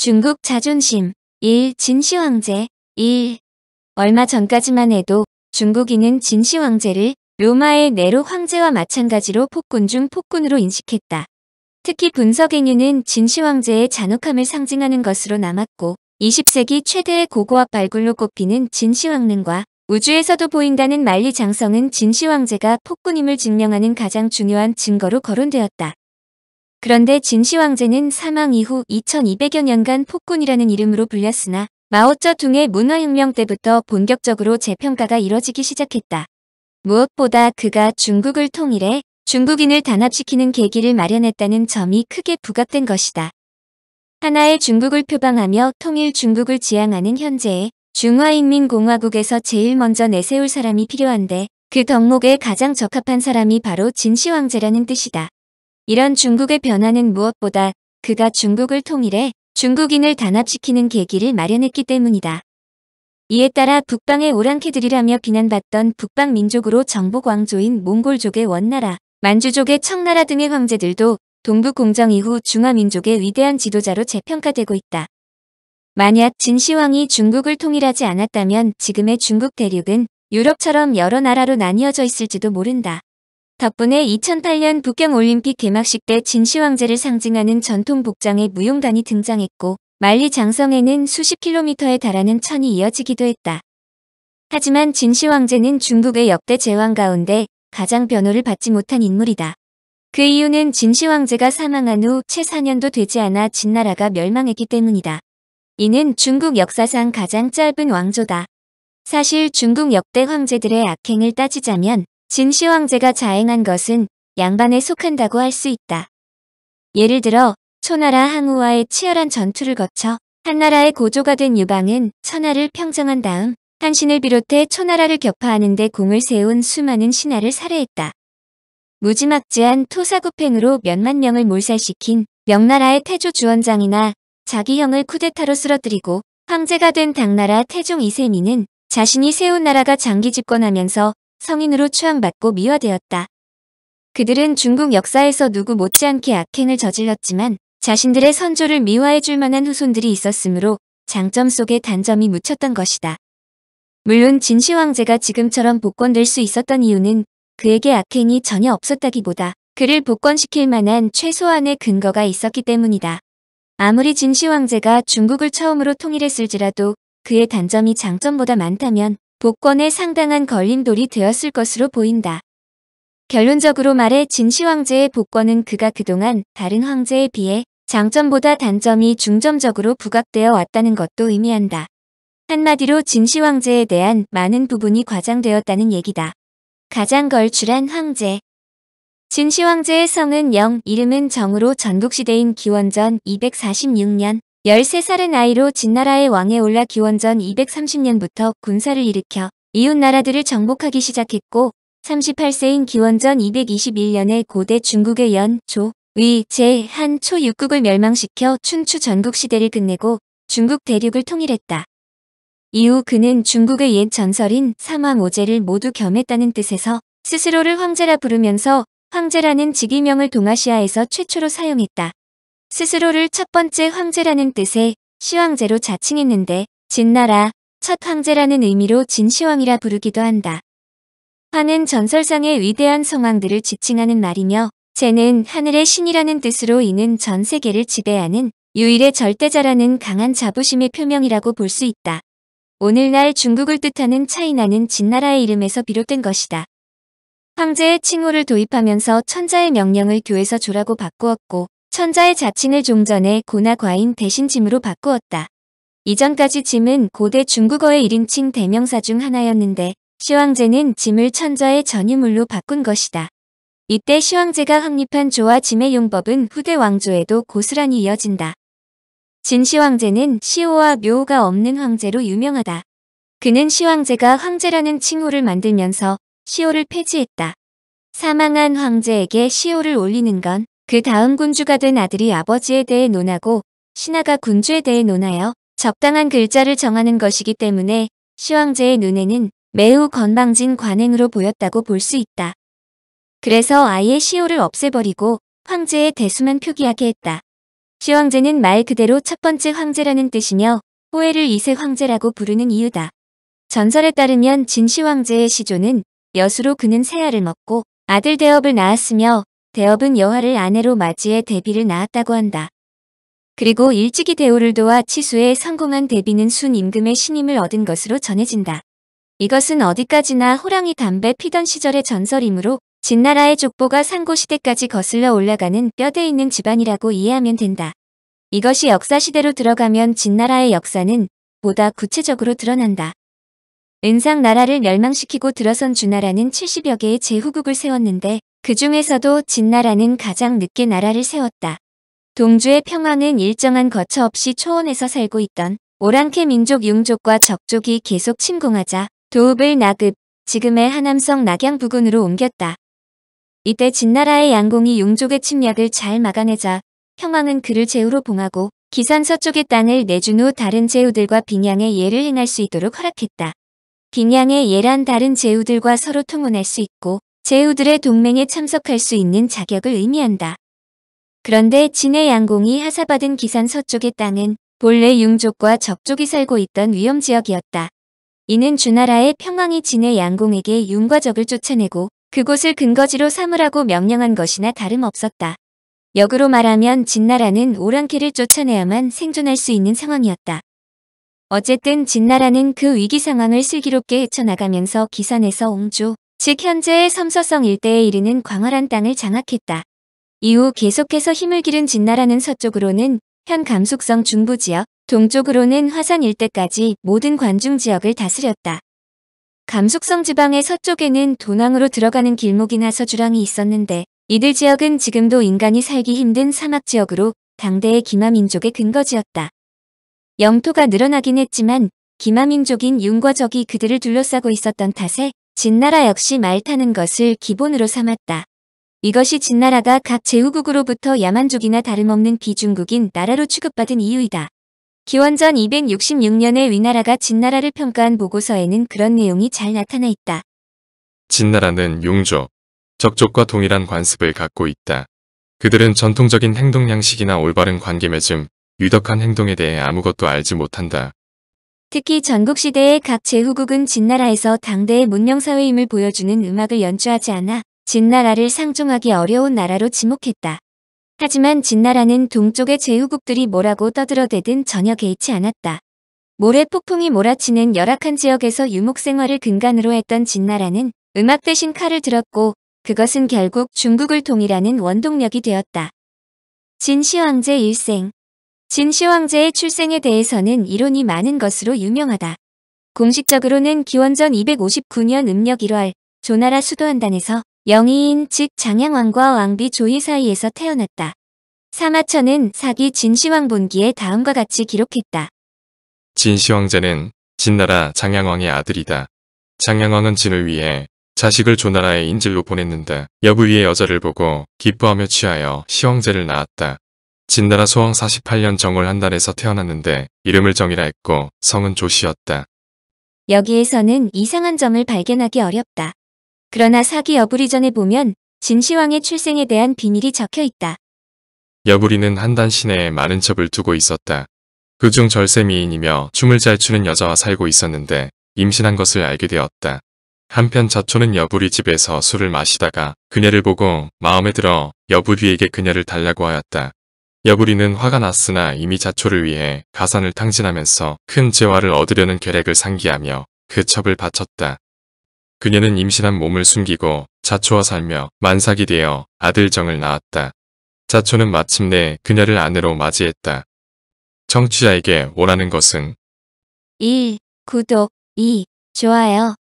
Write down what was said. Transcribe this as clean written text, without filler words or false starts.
중국 자존심 1. 진시 황제 1. 얼마 전까지만 해도 중국인은 진시 황제를 로마의 네로 황제와 마찬가지로 폭군 중 폭군으로 인식했다. 특히 분석행위는 진시 황제의 잔혹함을 상징하는 것으로 남았고 20세기 최대의 고고학 발굴로 꼽히는 진시 왕릉과 우주에서도 보인다는 만리장성은 진시 황제가 폭군임을 증명하는 가장 중요한 증거로 거론되었다. 그런데 진시 황제는 사망 이후 2200여 년간 폭군이라는 이름으로 불렸으나 마오쩌둥의 문화혁명 때부터 본격적으로 재평가가 이뤄지기 시작했다. 무엇보다 그가 중국을 통일해 중국인을 단합시키는 계기를 마련했다는 점이 크게 부각된 것이다. 하나의 중국을 표방하며 통일 중국을 지향하는 현재의 중화인민공화국에서 제일 먼저 내세울 사람이 필요한데 그 덕목에 가장 적합한 사람이 바로 진시 황제라는 뜻이다. 이런 중국의 변화는 무엇보다 그가 중국을 통일해 중국인을 단합시키는 계기를 마련했기 때문이다. 이에 따라 북방의 오랑캐들이라며 비난받던 북방 민족으로 정복 왕조인 몽골족의 원나라, 만주족의 청나라 등의 황제들도 동북공정 이후 중화민족의 위대한 지도자로 재평가되고 있다. 만약 진시황이 중국을 통일하지 않았다면 지금의 중국 대륙은 유럽처럼 여러 나라로 나뉘어져 있을지도 모른다. 덕분에 2008년 북경올림픽 개막식 때 진시 황제를 상징하는 전통 복장의 무용단이 등장했고 만리장성에는 수십 킬로미터에 달하는 천이 이어지기도 했다. 하지만 진시 황제는 중국의 역대 제왕 가운데 가장 변호를 받지 못한 인물이다. 그 이유는 진시 황제가 사망한 후 채 4년도 되지 않아 진나라가 멸망했기 때문이다. 이는 중국 역사상 가장 짧은 왕조다. 사실 중국 역대 황제들의 악행을 따지자면 진시 황제가 자행한 것은 양반에 속한다고 할 수 있다. 예를 들어 초나라 항우와의 치열한 전투를 거쳐 한나라의 고조가 된 유방은 천하를 평정한 다음 한신을 비롯해 초나라를 격파하는 데 공을 세운 수많은 신하를 살해했다. 무지막지한 토사구팽으로 몇만 명을 몰살시킨 명나라의 태조 주원장이나 자기 형을 쿠데타로 쓰러뜨리고 황제가 된 당나라 태종 이세민은 자신이 세운 나라가 장기 집권하면서 성인으로 추앙받고 미화되었다. 그들은 중국 역사에서 누구 못지않게 악행을 저질렀지만 자신들의 선조를 미화해줄 만한 후손들이 있었으므로 장점 속에 단점이 묻혔던 것이다. 물론 진시 황제가 지금처럼 복권될 수 있었던 이유는 그에게 악행이 전혀 없었다기보다 그를 복권시킬 만한 최소한의 근거가 있었기 때문이다. 아무리 진시 황제가 중국을 처음으로 통일했을지라도 그의 단점이 장점보다 많다면 복권에 상당한 걸림돌이 되었을 것으로 보인다. 결론적으로 말해 진시 황제의 복권은 그가 그동안 다른 황제에 비해 장점보다 단점이 중점적으로 부각되어 왔다는 것도 의미한다. 한마디로 진시 황제에 대한 많은 부분이 과장되었다는 얘기다. 가장 걸출한 황제. 진시 황제의 성은 영, 이름은 정으로 전국시대인 기원전 246년 13살의 나이로 진나라의 왕에 올라 기원전 230년부터 군사를 일으켜 이웃 나라들을 정복하기 시작했고 38세인 기원전 221년에 고대 중국의 연, 조, 위, 제, 한, 초 6국을 멸망시켜 춘추 전국시대를 끝내고 중국 대륙을 통일했다. 이후 그는 중국의 옛 전설인 삼왕오제를 모두 겸했다는 뜻에서 스스로를 황제라 부르면서 황제라는 직위명을 동아시아에서 최초로 사용했다. 스스로를 첫 번째 황제라는 뜻의 시황제로 자칭했는데 진나라 첫 황제라는 의미로 진시황이라 부르기도 한다. 황은 전설상의 위대한 성왕들을 지칭하는 말이며 제는 하늘의 신이라는 뜻으로 이는 전 세계를 지배하는 유일의 절대자라는 강한 자부심의 표명이라고 볼 수 있다. 오늘날 중국을 뜻하는 차이나는 진나라의 이름에서 비롯된 것이다. 황제의 칭호를 도입하면서 천자의 명령을 교에서 조라고 바꾸었고 천자의 자칭을 종전에 고나 과인 대신 짐으로 바꾸었다. 이전까지 짐은 고대 중국어의 1인칭 대명사 중 하나였는데 시황제는 짐을 천자의 전유물로 바꾼 것이다. 이때 시황제가 확립한 조와 짐의 용법은 후대 왕조에도 고스란히 이어진다. 진시 황제는 시호와 묘호가 없는 황제로 유명하다. 그는 시황제가 황제라는 칭호를 만들면서 시호를 폐지했다. 사망한 황제에게 시호를 올리는 건 그 다음 군주가 된 아들이 아버지에 대해 논하고 신하가 군주에 대해 논하여 적당한 글자를 정하는 것이기 때문에 시황제의 눈에는 매우 건방진 관행으로 보였다고 볼 수 있다. 그래서 아예 시호를 없애버리고 황제의 대수만 표기하게 했다. 시황제는 말 그대로 첫 번째 황제라는 뜻이며 호해를 2세 황제라고 부르는 이유다. 전설에 따르면 진시황제의 시조는 여수로 그는 새알을 먹고 아들 대업을 낳았으며 대업은 여화를 아내로 맞이해 대비를 낳았다고 한다. 그리고 일찍이 대우를 도와 치수에 성공한 대비는 순 임금의 신임을 얻은 것으로 전해진다. 이것은 어디까지나 호랑이 담배 피던 시절의 전설이므로 진나라의 족보가 상고시대까지 거슬러 올라가는 뼈대 있는 집안이라고 이해하면 된다. 이것이 역사시대로 들어가면 진나라의 역사는 보다 구체적으로 드러난다. 은상 나라를 멸망시키고 들어선 주나라는 70여 개의 제후국을 세웠는데 그 중에서도 진나라는 가장 늦게 나라를 세웠다. 동주의 평왕은 일정한 거처 없이 초원에서 살고 있던 오랑캐 민족 융족과 적족이 계속 침공하자 도읍을 나급, 지금의 하남성 낙양 부근으로 옮겼다. 이때 진나라의 양공이 융족의 침략을 잘 막아내자 평왕은 그를 제후로 봉하고 기산 서쪽의 땅을 내준 후 다른 제후들과 빙양의 예를 행할 수 있도록 허락했다. 빙양의 예란 다른 제후들과 서로 통혼할 수 있고 제후들의 동맹에 참석할 수 있는 자격을 의미한다. 그런데 진의 양공이 하사받은 기산 서쪽의 땅은 본래 융족과 적족이 살고 있던 위험지역이었다. 이는 주나라의 평왕이 진의 양공에게 융과 적을 쫓아내고 그곳을 근거지로 삼으라고 명령한 것이나 다름없었다. 역으로 말하면 진나라는 오랑캐를 쫓아내야만 생존할 수 있는 상황이었다. 어쨌든 진나라는 그 위기 상황을 슬기롭게 헤쳐나가면서 기산에서 옹주, 즉 현재의 섬서성 일대에 이르는 광활한 땅을 장악했다. 이후 계속해서 힘을 기른 진나라는 서쪽으로는 현 감숙성 중부지역, 동쪽으로는 화산 일대까지 모든 관중지역을 다스렸다. 감숙성 지방의 서쪽에는 도낭으로 들어가는 길목이나 서주랑이 있었는데 이들 지역은 지금도 인간이 살기 힘든 사막지역으로 당대의 기마민족의 근거지였다. 영토가 늘어나긴 했지만 기마민족인 융과 적이 그들을 둘러싸고 있었던 탓에 진나라 역시 말 타는 것을 기본으로 삼았다. 이것이 진나라가 각 제후국으로부터 야만족이나 다름없는 비중국인 나라로 취급받은 이유이다. 기원전 266년에 위나라가 진나라를 평가한 보고서에는 그런 내용이 잘 나타나 있다. 진나라는 융족, 적족과 동일한 관습을 갖고 있다. 그들은 전통적인 행동 양식이나 올바른 관계 맺음, 유덕한 행동에 대해 아무것도 알지 못한다. 특히 전국시대의 각 제후국은 진나라에서 당대의 문명사회임을 보여주는 음악을 연주하지 않아 진나라를 상종하기 어려운 나라로 지목했다. 하지만 진나라는 동쪽의 제후국들이 뭐라고 떠들어대든 전혀 개의치 않았다. 모래 폭풍이 몰아치는 열악한 지역에서 유목생활을 근간으로 했던 진나라는 음악 대신 칼을 들었고 그것은 결국 중국을 통일하는 원동력이 되었다. 진시황제 일생. 진시황제의 출생에 대해서는 이론이 많은 것으로 유명하다. 공식적으로는 기원전 259년 음력 1월 조나라 수도한단에서 영의인 즉 장양왕과 왕비 조이 사이에서 태어났다. 사마천은 사기 진시황본기에 다음과 같이 기록했다. 진시황제는 진나라 장양왕의 아들이다. 장양왕은 진을 위해 자식을 조나라의 인질로 보냈는데 여부위의 여자를 보고 기뻐하며 취하여 시황제를 낳았다. 진나라 소왕 48년 정월 한 달에서 태어났는데 이름을 정이라 했고 성은 조씨였다. 여기에서는 이상한 점을 발견하기 어렵다. 그러나 사기 여부리전에 보면 진시황의 출생에 대한 비밀이 적혀 있다. 여부리는 한단 시내에 많은 첩을 두고 있었다. 그중 절세미인이며 춤을 잘 추는 여자와 살고 있었는데 임신한 것을 알게 되었다. 한편 자초는 여부리 집에서 술을 마시다가 그녀를 보고 마음에 들어 여부리에게 그녀를 달라고 하였다. 여부리는 화가 났으나 이미 자초를 위해 가산을 탕진하면서 큰 재화를 얻으려는 계략을 상기하며 그 첩을 바쳤다. 그녀는 임신한 몸을 숨기고 자초와 살며 만삭이 되어 아들 정을 낳았다. 자초는 마침내 그녀를 아내로 맞이했다. 청취자에게 원하는 것은 1. 구독 2. 좋아요